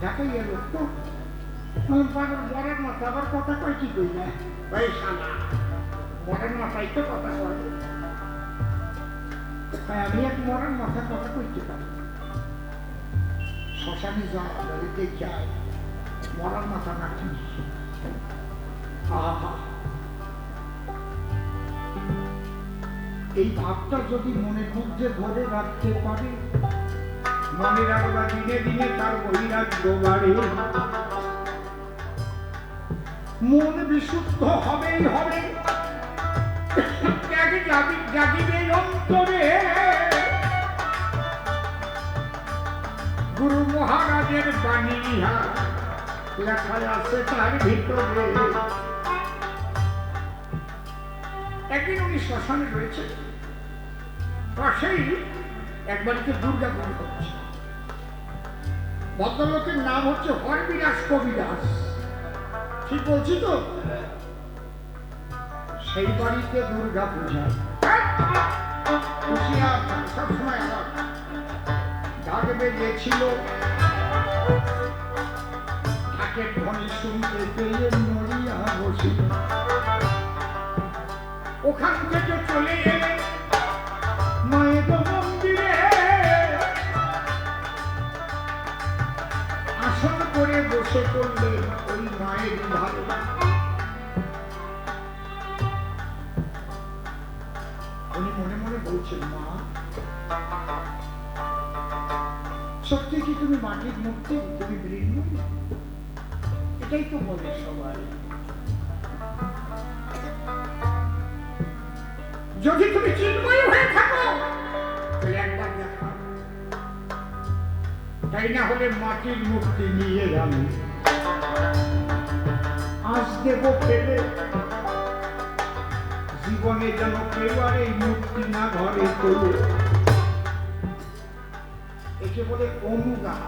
ঢাকাই এলো তো পাগল মরার মাথা আবার কথা কয় কি কই না ভাই শালা মরার মাথায় তো কথা কয় আমি এক মরার মাথা কথা কইতে পারি শ্মশানে যাওয়া যায় মরার মাথা নাকি আহা এই ভাবটা যদি মনের মধ্যে ধরে রাখতে পারে মনে রাখবা দিনে দিনে তার বৈরাগ্য বাড়ে মন বিশুদ্ধ হবেই হবে জাগিবে অন্তরে গুরু মহারাজের বাণী ইহা লেখা আছে তার ভিতরে একদিন উনি শ্মশানে রয়েছে পাশেই একবারকে দুর্গা পুজো করছে ভদ্রলোকের নাম হচ্ছে হরবিলাস কবিদাস ঠিক বলছি তো সেই বাড়িতে দুর্গা পূজা সবসময় আমার ডাকবে গেছিল ঢাকের ধ্বনি শুনতে পেয়ে মরিয়া বসিল ওখান থেকে চলে এলে মায়ের মন্দিরে আসন করে বসে পড়লেন ওই মায়ের ধারে উনি মনে মনে বলছেন মা সত্যি কি তুমি মাটির মূর্তি তুমি মৃন্ময়ী এটাই তো বলে সবাই যদি তুমি চিন্ময় হয়ে থাকো তাহলে একবার দেখো তাই না হলে মাটির মূর্তি নিয়ে আমি আজ দেব ফেলে জীবনে যেন কেউ আর এই মূর্তি না ঘরে তোলে একে বলে অনুরাগ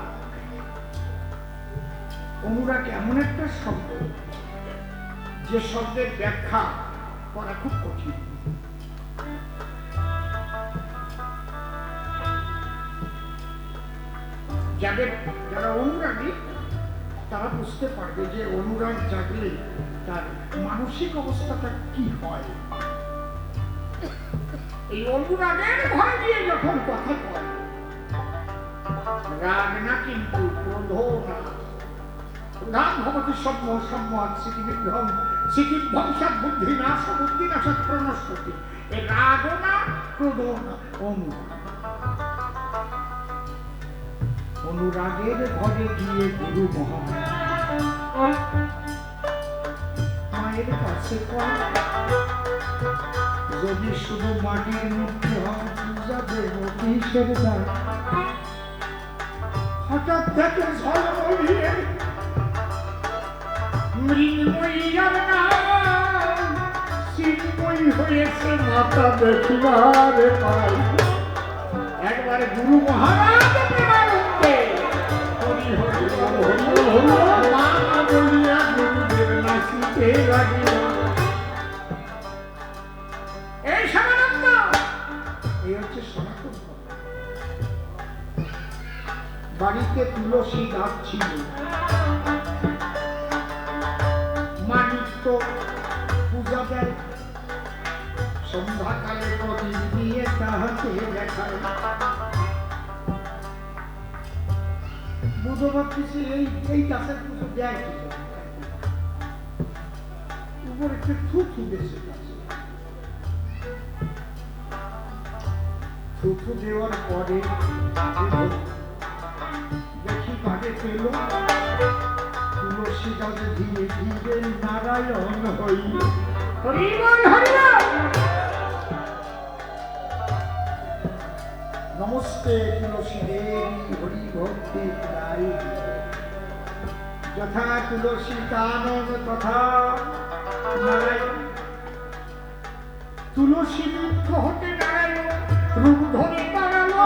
অনুরাগ এমন একটা শব্দ যে শব্দের ব্যাখ্যা করা খুব কঠিন যারা অনুরাগী তারা বুঝতে পারবে যে অনুরাগ জাগলে তার মানসিক অবস্থাটা কি হয় এই অনুরাগের ভয় দিয়ে যখন কথা কয় রাগ না কিন্তু ক্রোধ না প্রধান ভবতী সম্য সম্মত সিকিবিভ্রম সিকিভ্রংসাৎ বুদ্ধি নাশ বুদ্ধি নাশাৎ প্রণশ্যতি এই রাগ না ক্রোধ না অনুরাগ অনুরাগের ঘরে গিয়ে গুরু মহারাজ মায়ের কাছে যদি শুধু মাটির মূর্তি হয় পূজা দেব কিসের দান হঠাৎ থেকে ঝলমলিয়ে মৃন্ময়ীর নাম চিন্ময়ী হয়েছে মাতা দেখিবার পাই একবার গুরু মহারাজ প্রেমানন্দে হরি হরি হরি হরি মা বলিয়া গুরুদেব নাচিতে লাগিল এই সমানন্দ এই হচ্ছে সনাতন বাড়িতে তুলসী গাছ ছিল মানিক্য পূজা দেয় সন্ধ্যাকালে প্রদীপ নিয়ে তাহাকে দেখায় বুধবার কিছু এই গাছের পুজো দেয় উপরে একটু থুথু বেশি আছে থুথু দেওয়ার পরে দেখি বাড়ে পেল তুলসী গাছ ধীরে ধীরে নারায়ণ হইল হরিবল হরিবল নমস্তে তুলসী দেবী হরি ভক্তি প্রায় যথা তুলসী কানন তথা নারায়ণ তুলসী বৃক্ষ হতে নারায়ণ রূপ ধরে দাঁড়ালো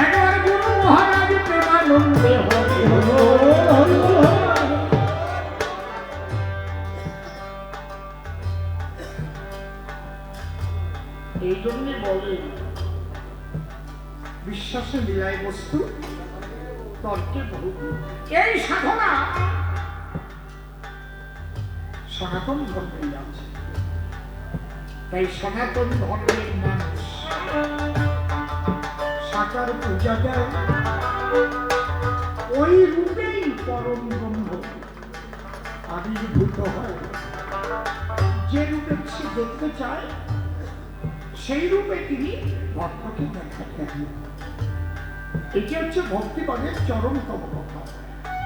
একবার গুরু মহারাজ প্রেমানন্দে হরি হরি এই জন্যে বলে বিশ্বাসে মিলায় বস্তু নরকে বহু। এই সাধনা সনাতন ধর্মেই আছে। তাই সনাতন ধর্মের মানুষ সাকার পূজা দেয়, ওই রূপেই পরম ব্রহ্ম আবির্ভূত হয়। যে রূপে সে দেখতে চায় সেই রূপে তিনি ভক্তকে দেখাতেন। এটি হচ্ছে ভক্তিবাদের চরমতম কথা।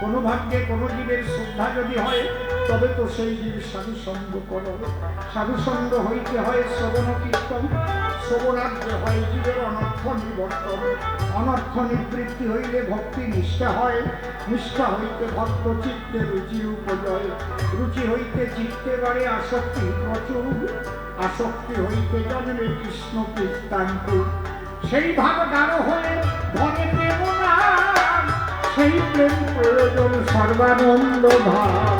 কোনো ভাগ্যে কোনো জীবের শ্রদ্ধা যদি হয় তবে তো সেই জীব সাধুসঙ্গ করো। সাধুসঙ্গ হইতে হয় শ্রবণ কীর্তন, শ্রবণার্থে হয় জীবের অনর্থ নিবর্তন, অনর্থ নিবৃত্তি হইলে ভক্তি নিষ্ঠা হয়, নিষ্ঠা হইতে ভক্ত চিত্তে রুচির উপজয়, রুচি হইতে চিত্তে বাড়ে আসক্তি প্রচুর, আসক্তি হইতে জন্মে কৃষ্ণ কীর্তান্ত। সেই ভাব গাঢ় হয়ে ধরে প্রেম না, সেই প্রেম প্রয়োজন সর্বানন্দ ভাব।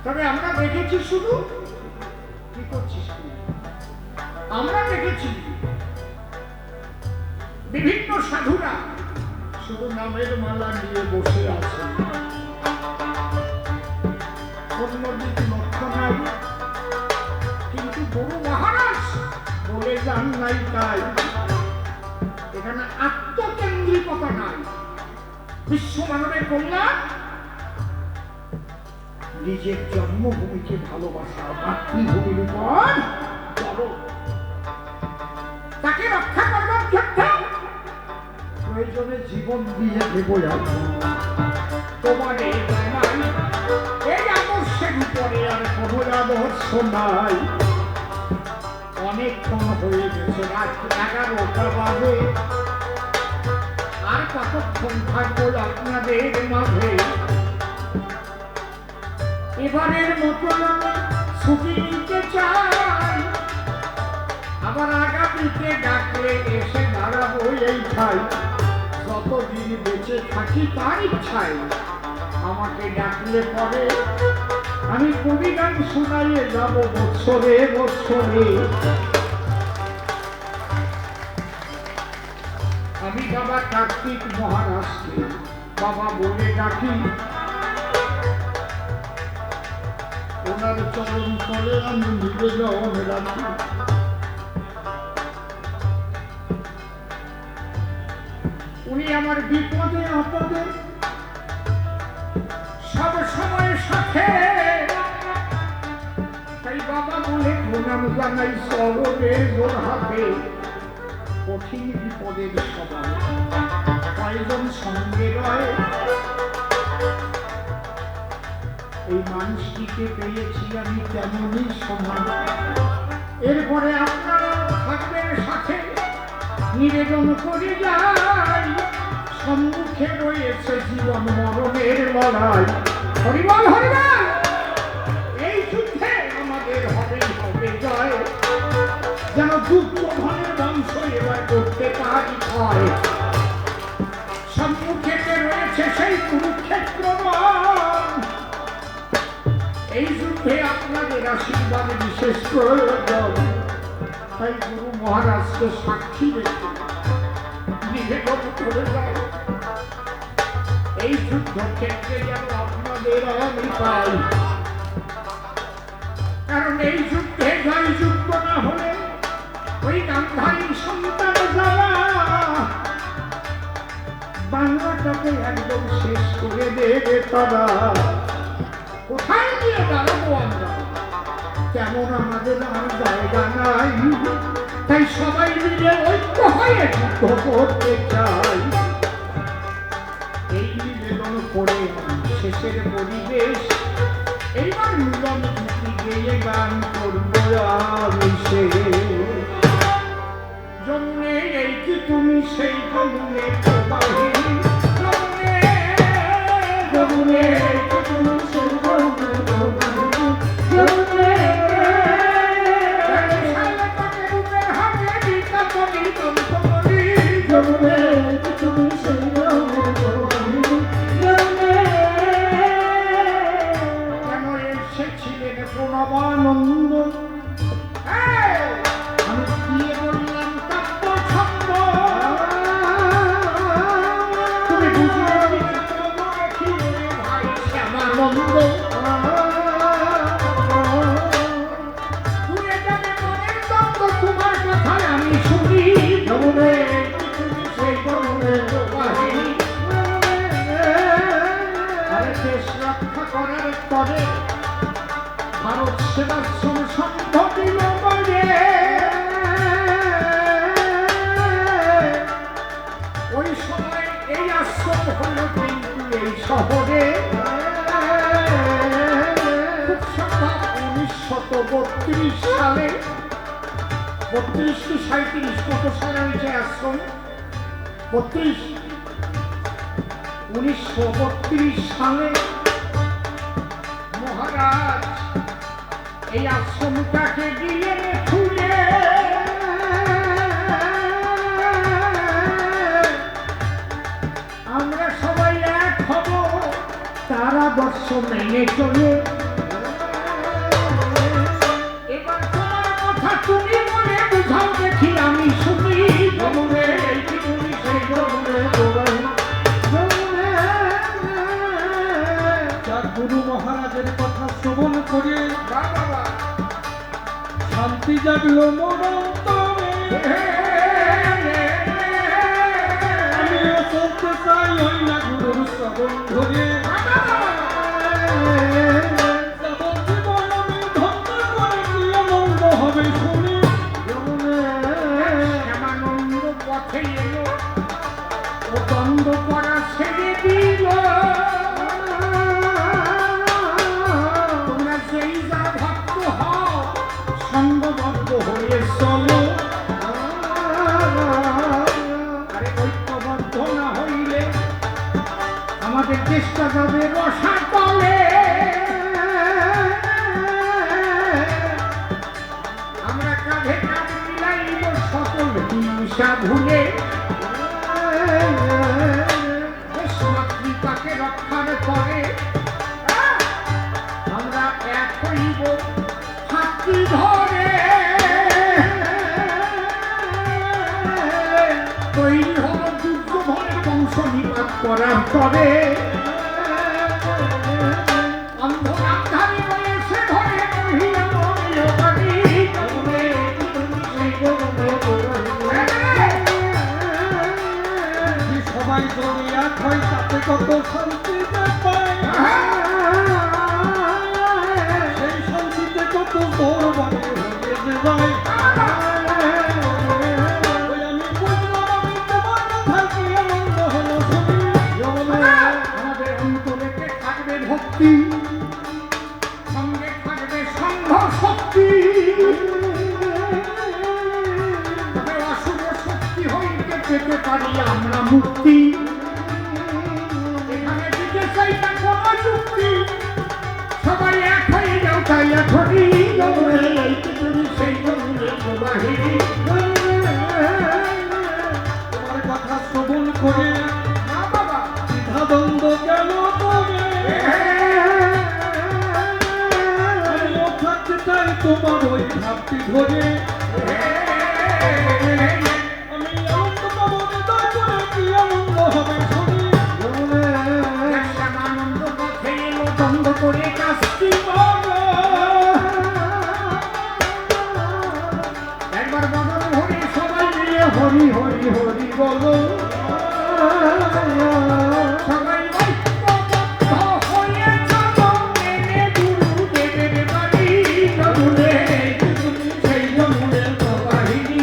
তবে আমরা দেখেছি শুধু কি করছিস, আমরা দেখেছি বিভিন্ন সাধুরা শুধু নামের মালা নিয়ে বসে আছে, অন্যদিক লক্ষ্য নাই। কিন্তু গুরু মহারাজ বলে যান নাই তাই, এখানে আত্মকেন্দ্রিকতা নাই। বিশ্ব মানবের কল্যাণ, নিজের জন্মভূমিকে ভালোবাসা, মাতৃভূমির উপর গর্ব, তাকে রক্ষা করবার ক্ষেত্রে প্রয়োজনে জীবন দিয়ে দেব। তোমার এই আদর্শের উপরে আর কোনো আদর্শ নাই। অনেকক্ষণ হয়ে গেছে, রাত 11টা বাজে, আর কতক্ষণ থাকবো আপনাদের মাঝে। এবারের মতো ছুটি নিতে চাই, আবার আগামীতে ডাকলে এসে দাঁড়াবো এই ঠাই। যতদিন বেঁচে থাকি তার ইচ্ছায়, আমাকে ডাকলে পরে আমি কবি গান শোনাইয়ে যাব বৎসরে বৎসরে। আমি বাবা কার্তিক মহারাজকে বাবা বলে ডাকি, ওনার চরণ তলে আমি নিবেদন রাখি। উনি আমার বিপদে আপদে সব সময় সাথে, তাই বাবা বলে প্রণাম জানাই সরবে জোর হাতে। কঠিন বিপদের সবাই কয়জন সঙ্গে রয়, এই মানুষটিকে পেয়েছি আমি তেমনই সমান। এরপরে আপনারা থাকবেন সাথে, নিবেদন করে যাই, সম্মুখে রয়েছে জীবন মরণের লড়াই। হরিবল হরিবল, এই যুদ্ধে আমাদের হবে জয়, যেন দুর্যোধনের বংশ এবার করতে পারি হয়। সম্মুখে রয়েছে সেই কুরুক্ষেত্র, এই যুদ্ধে আপনাদের আশীর্বাদ বিশেষ প্রয়োজন। তাই গুরু মহারাজকে সাক্ষী রেখে নিবেদন করে যায়, এই যুদ্ধ ক্ষেত্রে যেন আপনাদের আমি পাই। কারণ এই যুদ্ধে জয়যুক্ত না হলে ওই গান্ধারী সন্তান যারা বাংলাটাকে একদম শেষ করে দেবে তারা। কোথায় গিয়ে দাঁড়াবো আমরা, তেমন আমাদের আর জায়গা নাই। তাই সবাই মিলে ঐক্য হয়ে যুদ্ধ করতে চাই। এই নিবেদন করে শেষের পরিবেশ, এইবার মিলন গীতি গেয়ে গান করবো আমি শেষ। জন্মে এই কি তুমি সেই জন্মে প্রবাহিনী, জন্মে জন্মে তুমি সেই প্রণবানন্দ। আমি দিয়ে বললাম কাব্য ছন্দ, করে ভারত সেবাশ্রম সংঘ দিল বলে ওই সময় এই আশ্রম হলো কিন্তু এই শহরে খুব সম্ভব 1932 সালে 32 কি 37 কত সালে হয়েছে আশ্রম 1932 সালে মহারাজ এই আশ্রমটাকে দিয়ে খুলে আমরা সবাই এক হব তারা বর্ষ মেনে চলে এবার তোমার কথা তুমি বলে বুঝাও দেখি আমি শুনি যমুনে এই জীবনী সেই যমুনে যার গুরু মহারাজের কথা শ্রবণ করে শান্তি জাগলো মন অন্তরে। আমিও চলতে চাই ওই না গুরুর শ্রবণ ধরে যাবত জীবন আমি ধন্য করে কি আনন্দ হবে শুনি শ্যামানন্দ পথে এলো ও দ্বন্দ্ব করা ছেড়ে দিল তোমরা সেই যা ভক্ত হও সঙ্গবদ্ধ হয়ে চলো আরে ঐক্যবদ্ধ না হইলে আমাদের চেষ্টা যাবে রসা তলে আমরা কাঁধে কাঁধ মিলাইব সকল হিংসা ভুলে মাতৃকাকে রক্ষার করে আমরা এক হইব হাতি ধরে তৈরি হল যুদ্ধ ভরে বংশ নিপাত করার পরে অন্ধকারী বয়সে ধরে মহিলা মহিলা বাড়ি সবাই যদি এক হয় তাতে কত শান্তি পায় সেই শান্তিতে কত তোর বাড়ি হয়ে যায় আমি বুঝলাম আমি তোমার কথা কি আনন্দ হলো শুনি আমাদের অন্তরেতে থাকবে ভক্তি সঙ্গে থাকবে সংঘ শক্তি তবে অশুভ শক্তি হইতে পেতে পারি আমরা মুক্তি এখানে দিতে চাই না কোনো যুক্তি সবাই এক হয়ে যাও তাই এখনই সেই জন্য বাহিনী তোমার কথা শ্রবণ করে না বাবা দ্বিধাদ্বন্দ্ব গেল তবে আমিও থাকতে চাই তোমার ওই ভাবটি ধরে আমি আনন্দ পাবো হৃদয় করে কি আনন্দ হবে শুনি শ্যামানন্দ পথে এলো দ্বন্দ্ব করে কাজটি একবার বদল হরি সবাই মিলে হরি হরি হরি বলো সবাই ঐক্যবদ্ধ হয়ে চলো মেনে গুরুদেবের বাড়ি যমুনে সেই যমুনের প্রবাহিনী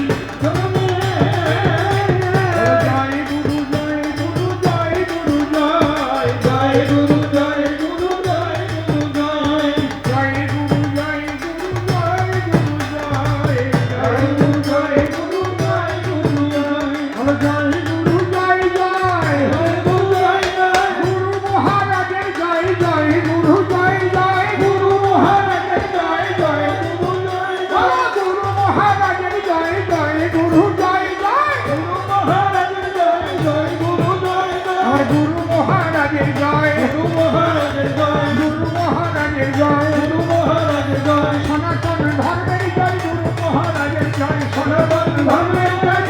জয় গুরু জয় গুরু জয় গুরু জয় জয় গুরু জয় গুরু জয় গুরু জয় জয় গুরু জয় গুরু জয় গুরু জয় জয় গুরু জয় গুরু জয় গুরু জয় বলো জয় গুরু জয় জয় জয় গুরু জয় জয় গুরু মহারাজের জয় জয় গুরু জয় জয় গুরু মহারাজের জয় জয় গুরু জয় বলো গুরু মহারাজের জয় জয় গুরু জয় জয় গুরু মহারাজের জয় জয় গুরু জয় আমার গুরু মহারাজের জয় গুরু মহারাজের জয় গুরু মহারাজের জয় গুরু মহারাজের জয় সনাতন ধর্মের জয় গুরু মহারাজের জয় সনাতন ধর্মের জয়